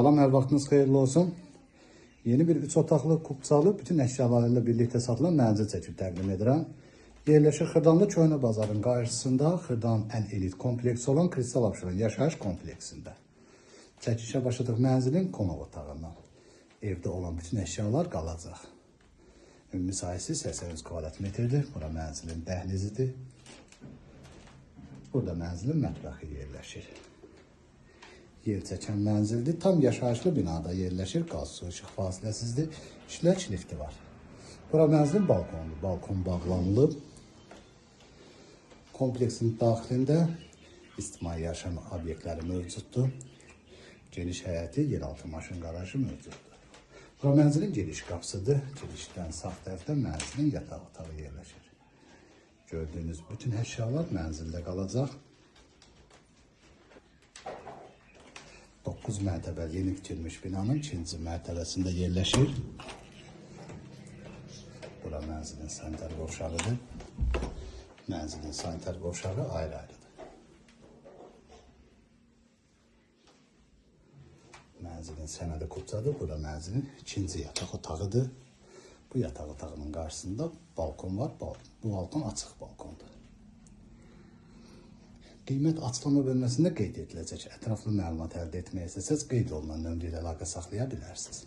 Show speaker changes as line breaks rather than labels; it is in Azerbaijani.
Salam, hər vaxtınız xeyirli olsun. Yeni bir 3 otaqlı kupçalı bütün əşyalarıyla birlikte satılan mənzil çəkib təqdim edirəm. Yerləşir Xırdalı Köhnə Bazarın qarşısında, Xırdanın ən elit kompleksi olan Kristal Abşeron yaşayış kompleksində. Çəkişə başladıq mənzilin qonaq otağından. Evdə olan bütün əşyalar qalacaq. Ümumi sayısı 83 kvadrat metrdir. Bura mənzilin dəhlizidir. Burada mənzilin mətbəxi yerləşir. Yer çəkən mənzildir. Tam yaşayışlı binada yerləşir. Qaz, su, işıq fasiləsizdir. İşlək lifti var. Bura mənzilin balkondur. Balkon bağlanılıb. Kompleksin daxilində ictimai yaşam obyektləri mövcuddur. Geniş həyəti, yeraltı maşın qarajı mövcuddur. Bura mənzilin giriş qapısıdır. Girişdən sağ tərəfdə mənzilin yataq otağı yerləşir. Gördüyünüz bütün əşyalar mənzildə qalacaq. 9 mərtəbəli yeni tikilmiş binanın 2-ci mərtəbəsində yerləşir. Bura mənzilin sanitar qovşağıdır. Mənzilin sanitar qovşağı ayrı-ayrıdır. Mənzilin sənədi kupçadır. Bura mənzilin 2-ci yataq otağıdır. Bu yataq otağının qarşısında balkon var. Bu balkon açıq balkondur. Qiymət açıqlama bölməsində qeyd ediləcək. Ətraflı məlumat əldə etmək istəsəz, qeyd olunan nömrə ilə əlaqə saxlaya bilərsiniz.